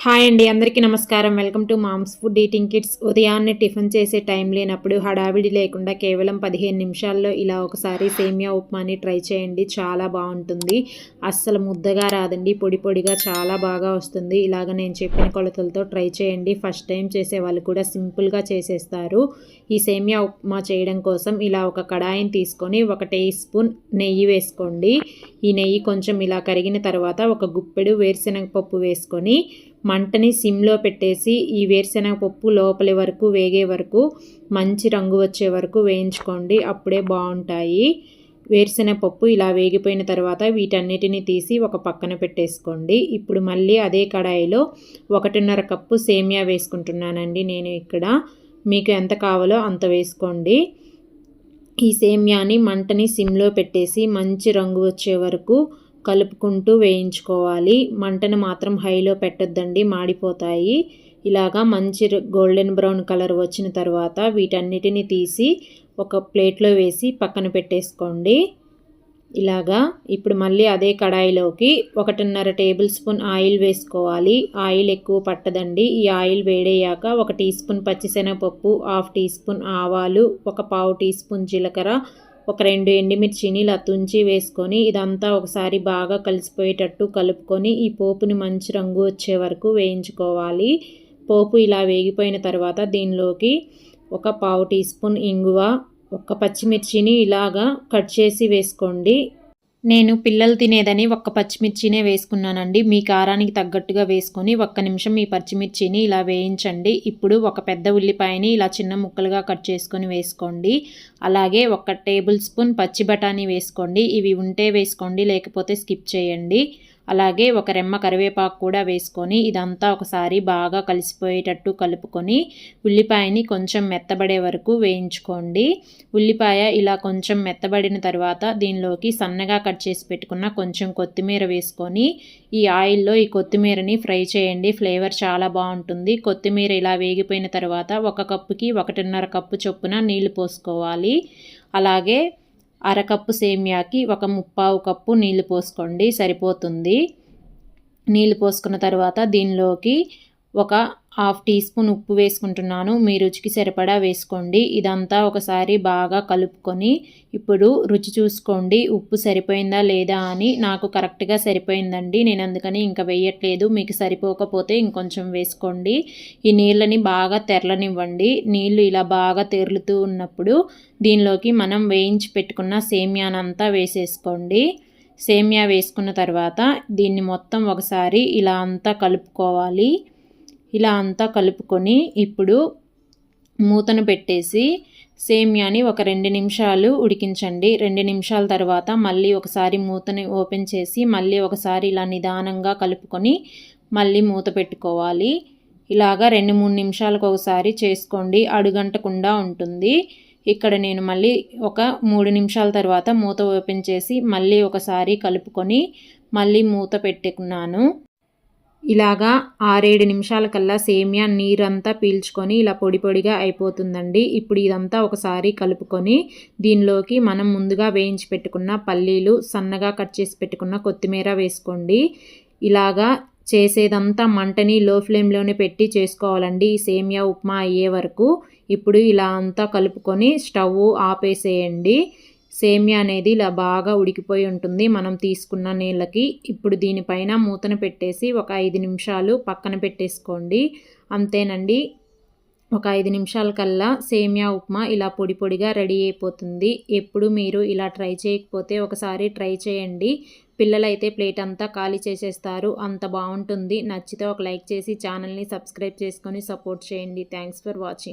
Hi అండి, అందరికీ నమస్కారం. Welcome to moms food eating kids. ఉదయాన్నే టిఫిన్ చేసే టైం లేనప్పుడు హడావిడి లేకుండా కేవలం 15 నిమిషాల్లో ఇలా ఒకసారి సేమియా ఉప్మాని ట్రై చేయండి. చాలా బాగుంటుంది. అస్సలు ముద్దగా రాదండి, పొడి పొడిగా చాలా బాగా వస్తుంది. ఇలాగ నేను చెప్పిన కొలతలతో ట్రై చేయండి. ఫస్ట్ టైం చేసే వాళ్ళు కూడా సింపుల్గా చేసేస్తారు. ఈ సేమియా ఉప్మా చేయడం కోసం ఇలా ఒక కడాయిని తీసుకొని 1 టీ స్పూన్ నెయ్యి వేసుకోండి. ఈ నెయ్యి కొంచెం ఇలా కరిగిన తర్వాత ఒక గుప్పెడు వేరుశనగ పప్పు వేసుకొని మంటని సిమ్లో పెట్టేసి ఈ వేరుశనగపప్పు లోపలి వరకు వేగే వరకు మంచి రంగు వచ్చే వరకు వేయించుకోండి. అప్పుడే బాగుంటాయి. వేరుశనగపప్పు ఇలా వేగిపోయిన తర్వాత వీటన్నిటిని తీసి ఒక పక్కన పెట్టేసుకోండి. ఇప్పుడు మళ్ళీ అదే కడాయిలో 1.5 కప్పు సేమియా వేసుకుంటున్నానండి నేను ఇక్కడ. మీకు ఎంత కావాలో అంత వేసుకోండి. ఈ సేమియాని మంటని సిమ్లో పెట్టేసి మంచి రంగు వచ్చే వరకు కలుపుకుంటూ వేయించుకోవాలి. మంటను మాత్రం హైలో పెట్టొద్దండి, మాడిపోతాయి. ఇలాగా మంచి గోల్డెన్ బ్రౌన్ కలర్ వచ్చిన తర్వాత వీటన్నిటిని తీసి ఒక ప్లేట్లో వేసి పక్కన పెట్టేసుకోండి. ఇలాగా ఇప్పుడు మళ్ళీ అదే కడాయిలోకి 1.5 టేబుల్ స్పూన్ ఆయిల్ వేసుకోవాలి. ఆయిల్ ఎక్కువ పట్టదండి. ఈ ఆయిల్ వేడయ్యాక 1 టీ స్పూన్ పచ్చిశనగపప్పు, 1/2 టీ స్పూన్ ఆవాలు, 1/4 టీ స్పూన్ జీలకర్ర, ఒక 2 ఎండుమిర్చిని ఇలా తుంచి వేసుకొని ఇదంతా ఒకసారి బాగా కలిసిపోయేటట్టు కలుపుకొని ఈ పోపుని మంచి రంగు వచ్చే వరకు వేయించుకోవాలి. పోపు ఇలా వేగిపోయిన తర్వాత దీనిలోకి 1/4 టీ స్పూన్ ఇంగువ, ఒక పచ్చిమిర్చిని ఇలాగా కట్ చేసి వేసుకోండి. నేను పిల్లలు తినేదని ఒక్క పచ్చిమిర్చినే వేసుకున్నానండి. మీ కారానికి తగ్గట్టుగా వేసుకొని 1 నిమిషం ఈ పచ్చిమిర్చిని ఇలా వేయించండి. ఇప్పుడు ఒక పెద్ద ఉల్లిపాయని ఇలా చిన్న ముక్కలుగా కట్ చేసుకొని వేసుకోండి. అలాగే 1 టేబుల్ స్పూన్ పచ్చి బఠానీ వేసుకోండి. ఇవి ఉంటే వేసుకోండి, లేకపోతే స్కిప్ చేయండి. అలాగే ఒక రెమ్మ కరివేపాకు కూడా వేసుకొని ఇదంతా ఒకసారి బాగా కలిసిపోయేటట్టు కలుపుకొని ఉల్లిపాయని కొంచెం మెత్తబడే వరకు వేయించుకోండి. ఉల్లిపాయ ఇలా కొంచెం మెత్తబడిన తర్వాత దీనిలోకి సన్నగా కట్ చేసి పెట్టుకున్న కొంచెం కొత్తిమీర వేసుకొని ఈ ఆయిల్లో ఈ కొత్తిమీరని ఫ్రై చేయండి. ఫ్లేవర్ చాలా బాగుంటుంది. కొత్తిమీర ఇలా వేగిపోయిన తర్వాత 1 కప్పుకి 1.5 కప్పు చొప్పున నీళ్లు పోసుకోవాలి. అలాగే 1/2 కప్పు సేమియాకి 1/4 కప్పు నీళ్లు పోసుకోండి, సరిపోతుంది. నీళ్లు పోసుకున్న తర్వాత దీనిలోకి 1/2 టీ స్పూన్ ఉప్పు వేసుకుంటున్నాను. మీ రుచికి సరిపడా వేసుకోండి. ఇదంతా ఒకసారి బాగా కలుపుకొని ఇప్పుడు రుచి చూసుకోండి, ఉప్పు సరిపోయిందా లేదా అని. నాకు కరెక్ట్గా సరిపోయిందండి, నేను అందుకని ఇంకా వేయట్లేదు. మీకు సరిపోకపోతే ఇంకొంచెం వేసుకోండి. ఈ నీళ్ళని బాగా తెరలనివ్వండి. నీళ్ళు ఇలా బాగా తెరులుతూ ఉన్నప్పుడు దీనిలోకి మనం వేయించి పెట్టుకున్న సేమియానంతా వేసేసుకోండి. సేమియా వేసుకున్న తర్వాత దీన్ని మొత్తం ఒకసారి ఇలా అంతా కలుపుకోవాలి. ఇలా అంతా కలుపుకొని ఇప్పుడు మూతను పెట్టేసి సేమియాని ఒక 2 నిమిషాలు ఉడికించండి. 2 నిమిషాల తర్వాత మళ్ళీ ఒకసారి మూతని ఓపెన్ చేసి మళ్ళీ ఒకసారి ఇలా నిదానంగా కలుపుకొని మళ్ళీ మూత పెట్టుకోవాలి. ఇలాగా 2-3 నిమిషాలకు ఒకసారి చేసుకోండి, అడుగంటకుండా ఉంటుంది. ఇక్కడ నేను మళ్ళీ ఒక 3 నిమిషాల తర్వాత మూత ఓపెన్ చేసి మళ్ళీ ఒకసారి కలుపుకొని మళ్ళీ మూత పెట్టుకున్నాను. ఇలాగా 6-7 నిమిషాల కల్లా సేమియా నీరంతా పీల్చుకొని ఇలా పొడి పొడిగా అయిపోతుందండి. ఇప్పుడు ఇదంతా ఒకసారి కలుపుకొని దీనిలోకి మనం ముందుగా వేయించి పెట్టుకున్న పల్లీలు, సన్నగా కట్ చేసి పెట్టుకున్న కొత్తిమీర వేసుకోండి. ఇలాగా చేసేదంతా మంటని లో ఫ్లేమ్లోనే పెట్టి చేసుకోవాలండి, ఈ సేమియా ఉప్మా అయ్యే వరకు. ఇప్పుడు ఇలా అంతా కలుపుకొని స్టవ్ ఆపేసేయండి. సేమియా అనేది ఇలా బాగా ఉడికిపోయి ఉంటుంది మనం తీసుకున్న నీళ్ళకి. ఇప్పుడు దీనిపైన మూతను పెట్టేసి ఒక 5 నిమిషాలు పక్కన పెట్టేసుకోండి. అంతేనండి, ఒక 5 నిమిషాల కల్లా సేమియా ఉప్మా ఇలా పొడి పొడిగా రెడీ అయిపోతుంది. ఎప్పుడు మీరు ఇలా ట్రై చేయకపోతే ఒకసారి ట్రై చేయండి. పిల్లలైతే ప్లేట్ అంతా ఖాళీ చేసేస్తారు, అంత బాగుంటుంది. నచ్చితే ఒక లైక్ చేసి ఛానల్ని సబ్స్క్రైబ్ చేసుకొని సపోర్ట్ చేయండి. Thanks for watching.